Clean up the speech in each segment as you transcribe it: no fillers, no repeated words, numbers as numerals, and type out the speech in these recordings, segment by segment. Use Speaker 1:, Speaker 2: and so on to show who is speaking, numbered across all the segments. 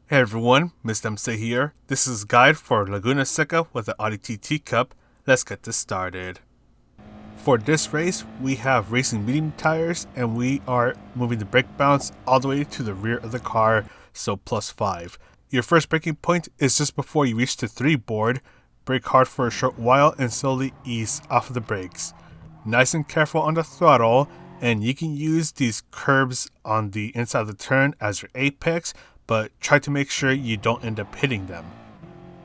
Speaker 1: Hey everyone, Mr. MC here. This is a guide for Laguna Seca with the Audi TT Cup. Let's get this started. For this race, we have racing medium tires and we are moving the brake balance all the way to the rear of the car, so +5. Your first braking point is just before you reach the 3 board. Brake hard for a short while and slowly ease off of the brakes. Nice and careful on the throttle, and you can use these curbs on the inside of the turn as your apex, but try to make sure you don't end up hitting them.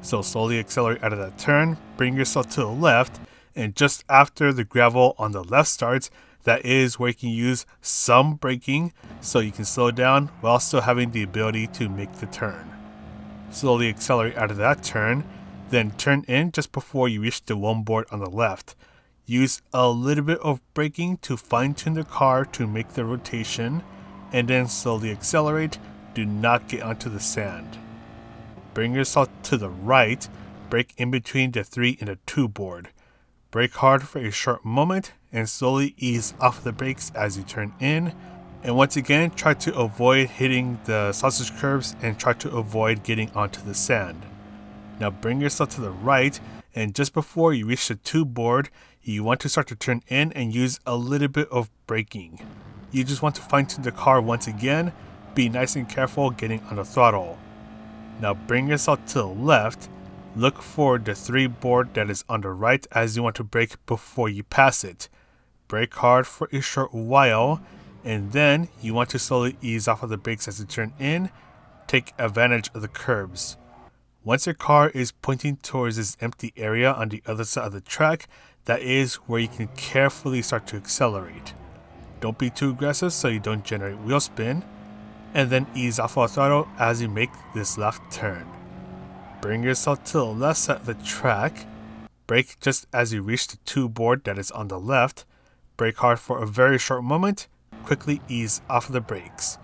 Speaker 1: So slowly accelerate out of that turn, bring yourself to the left, and just after the gravel on the left starts, that is where you can use some braking so you can slow down while still having the ability to make the turn. Slowly accelerate out of that turn, then turn in just before you reach the 1 board on the left. Use a little bit of braking to fine tune the car to make the rotation, and then slowly accelerate. Do not get onto the sand. Bring yourself to the right, brake in between the 3 and the 2 board. Brake hard for a short moment and slowly ease off the brakes as you turn in. And once again, try to avoid hitting the sausage curbs and try to avoid getting onto the sand. Now bring yourself to the right, and just before you reach the 2 board, you want to start to turn in and use a little bit of braking. You just want to fine tune the car once again. Be nice and careful getting on the throttle. Now bring yourself to the left, look for the 3 board that is on the right as you want to brake before you pass it. Brake hard for a short while, and then you want to slowly ease off of the brakes as you turn in. Take advantage of the curbs. Once your car is pointing towards this empty area on the other side of the track, that is where you can carefully start to accelerate. Don't be too aggressive so you don't generate wheel spin, and then ease off of the throttle as you make this left turn. Bring yourself to the left side of the track, brake just as you reach the 2 board that is on the left, brake hard for a very short moment, quickly ease off of the brakes.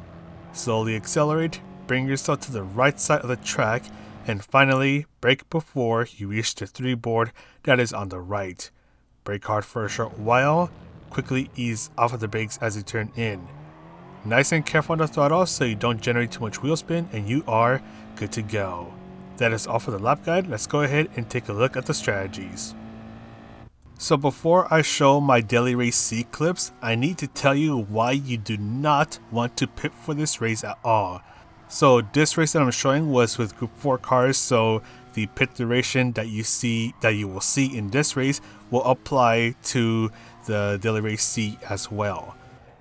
Speaker 1: Slowly accelerate, bring yourself to the right side of the track, and finally brake before you reach the 3 board that is on the right. Brake hard for a short while, quickly ease off of the brakes as you turn in. Nice and careful on the throttle so you don't generate too much wheel spin, and you are good to go. That is all for the lap guide. Let's go ahead and take a look at the strategies. So before I show my daily race C clips, I need to tell you why you do not want to pit for this race at all. So this race that I'm showing was with Group 4 cars, so the pit duration that you will see in this race will apply to the daily race C as well.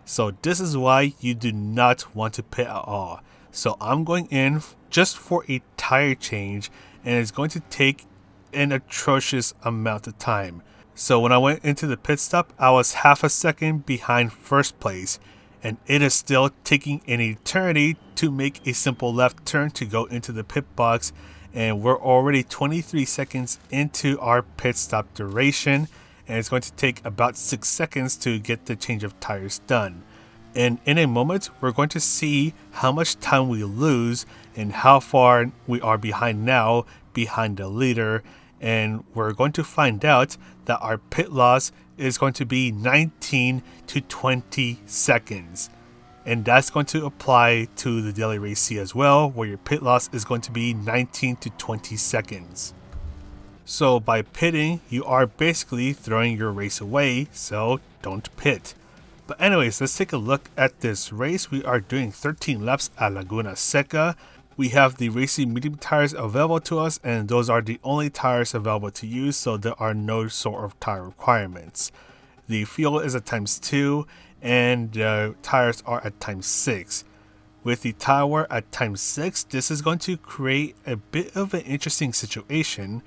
Speaker 1: So this is why you do not want to pit at all. So I'm going in just for a tire change, and it's going to take an atrocious amount of time. So when I went into the pit stop, I was half a second behind first place, and it is still taking an eternity to make a simple left turn to go into the pit box, and we're already 23 seconds into our pit stop duration, and it's going to take about 6 seconds to get the change of tires done. And in a moment, we're going to see how much time we lose and how far we are behind now, behind the leader, and we're going to find out that our pit loss is going to be 19 to 20 seconds. And that's going to apply to the daily race C as well, where your pit loss is going to be 19 to 20 seconds. So by pitting, you are basically throwing your race away, so don't pit. But anyways, let's take a look at this race. We are doing 13 laps at Laguna Seca. We have the racing medium tires available to us, and those are the only tires available to use, so there are no sort of tire requirements. The fuel is at ×2, and the tires are at ×6. With the tire wear at ×6, this is going to create a bit of an interesting situation.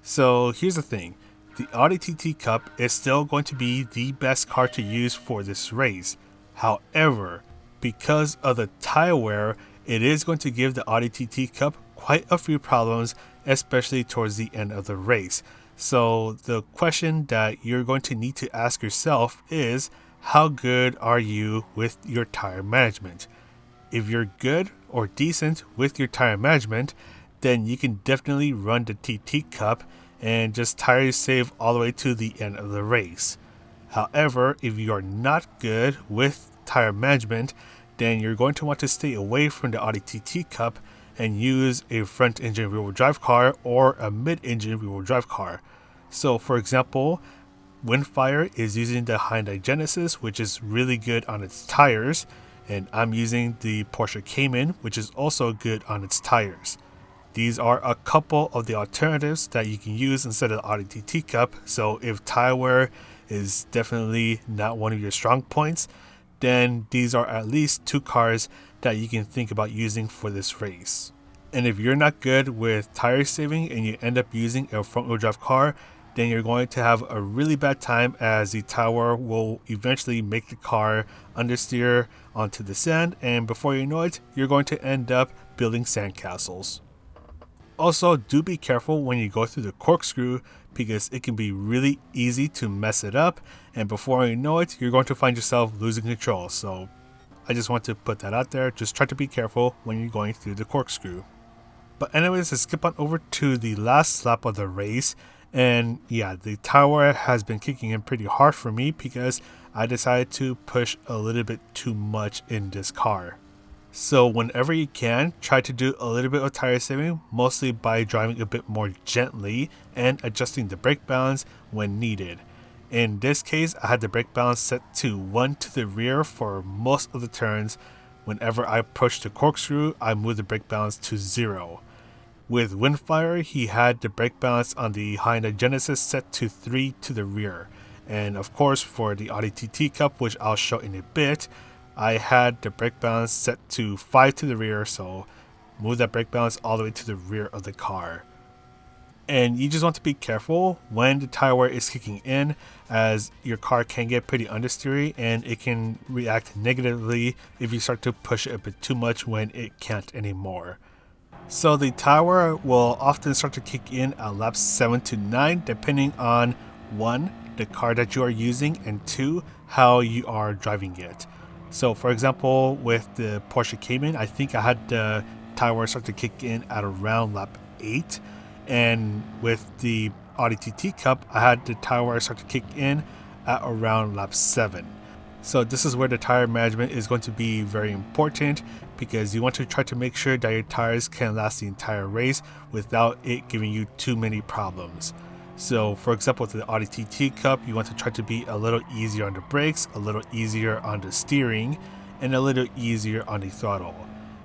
Speaker 1: So here's the thing, the Audi TT Cup is still going to be the best car to use for this race. However, because of the tire wear, it is going to give the Audi TT Cup quite a few problems, especially towards the end of the race. So the question that you're going to need to ask yourself is, how good are you with your tire management? If you're good or decent with your tire management, then you can definitely run the TT Cup and just tire save all the way to the end of the race. However, if you are not good with tire management, then you're going to want to stay away from the Audi TT Cup and use a front engine rear wheel drive car or a mid engine rear wheel drive car. So for example, Windfire is using the Hyundai Genesis, which is really good on its tires, and I'm using the Porsche Cayman, which is also good on its tires. These are a couple of the alternatives that you can use instead of the Audi TT Cup. So if tire wear is definitely not one of your strong points, then these are at least two cars that you can think about using for this race. And if you're not good with tire saving and you end up using a front wheel drive car, then you're going to have a really bad time, as the tire will eventually make the car understeer onto the sand, and before you know it, you're going to end up building sandcastles. Also, do be careful when you go through the corkscrew, because it can be really easy to mess it up, and before you know it, you're going to find yourself losing control. So I just want to put that out there. Just try to be careful when you're going through the corkscrew. But anyways, let's skip on over to the last lap of the race. And yeah, the tire wear has been kicking in pretty hard for me because I decided to push a little bit too much in this car. So whenever you can, try to do a little bit of tire saving, mostly by driving a bit more gently and adjusting the brake balance when needed. In this case, I had the brake balance set to 1 to the rear for most of the turns. Whenever I pushed the corkscrew, I moved the brake balance to 0. With Windfire, he had the brake balance on the Hyundai Genesis set to 3 to the rear. And of course, for the Audi TT Cup, which I'll show in a bit, I had the brake balance set to 5 to the rear, so move that brake balance all the way to the rear of the car. And you just want to be careful when the tire wear is kicking in, as your car can get pretty understeery and it can react negatively if you start to push it a bit too much when it can't anymore. So the tire wear will often start to kick in at laps 7 to 9, depending on 1, the car that you are using, and 2, how you are driving it. So for example, with the Porsche Cayman, I think I had the tire wear start to kick in at around lap 8. And with the Audi TT Cup, I had the tire wear start to kick in at around lap 7. So this is where the tire management is going to be very important, because you want to try to make sure that your tires can last the entire race without it giving you too many problems. So for example, with the Audi TT Cup, you want to try to be a little easier on the brakes, a little easier on the steering, and a little easier on the throttle.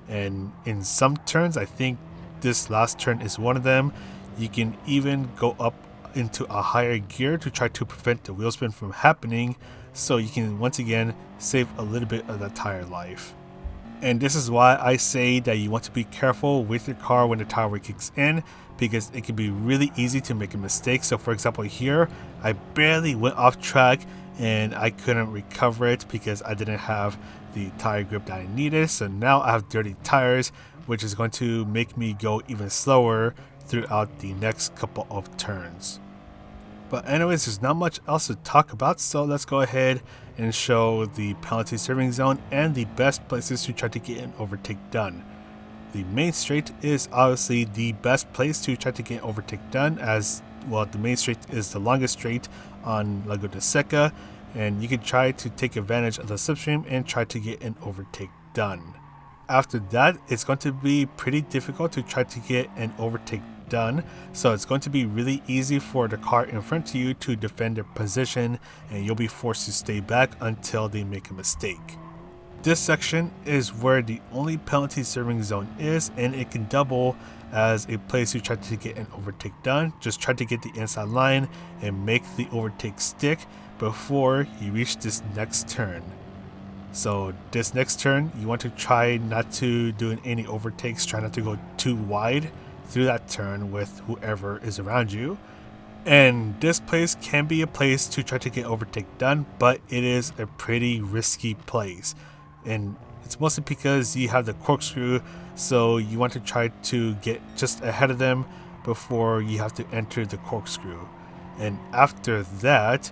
Speaker 1: And in some turns, I think this last turn is one of them, you can even go up into a higher gear to try to prevent the wheel spin from happening, so you can once again save a little bit of the tire life. And this is why I say that you want to be careful with your car when the tire wear kicks in, because it can be really easy to make a mistake. So for example here, I barely went off track and I couldn't recover it because I didn't have the tire grip that I needed. So now I have dirty tires, which is going to make me go even slower throughout the next couple of turns. But anyways, there's not much else to talk about, so let's go ahead and show the penalty serving zone and the best places to try to get an overtake done. The main straight is obviously the best place to try to get an overtake done, as well the main straight is the longest straight on Laguna Seca, and you can try to take advantage of the slipstream and try to get an overtake done. After that, it's going to be pretty difficult to try to get an overtake done, so it's going to be really easy for the car in front of you to defend their position, and you'll be forced to stay back until they make a mistake. This section is where the only penalty serving zone is, and it can double as a place to try to get an overtake done. Just try to get the inside line and make the overtake stick before you reach this next turn. So this next turn, you want to try not to do any overtakes, try not to go too wide through that turn with whoever is around you. And this place can be a place to try to get overtake done, but it is a pretty risky place. And it's mostly because you have the corkscrew, so you want to try to get just ahead of them before you have to enter the corkscrew. And after that,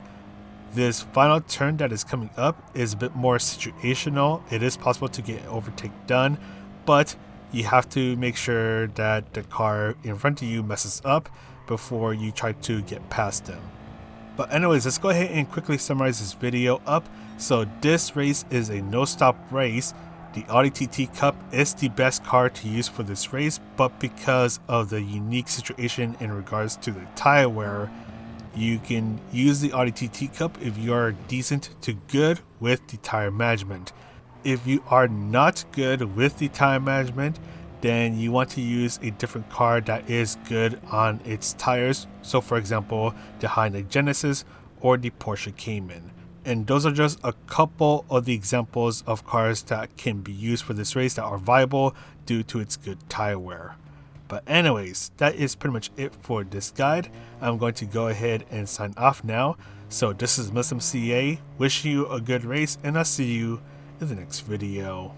Speaker 1: this final turn that is coming up is a bit more situational. It is possible to get an overtake done, but you have to make sure that the car in front of you messes up before you try to get past them. But anyways, let's go ahead and quickly summarize this video up. So this race is a no-stop race, The Audi TT Cup is the best car to use for this race, but because of the unique situation in regards to the tire wear, you can use the Audi TT Cup if you are decent to good with the tire management. If you are not good with the tire management, then you want to use a different car that is good on its tires. So for example, the Hyundai Genesis or the Porsche Cayman. And those are just a couple of the examples of cars that can be used for this race that are viable due to its good tire wear. But anyways, that is pretty much it for this guide. I'm going to go ahead and sign off now. So this is Muslim CA, wishing you a good race, and I'll see you in the next video.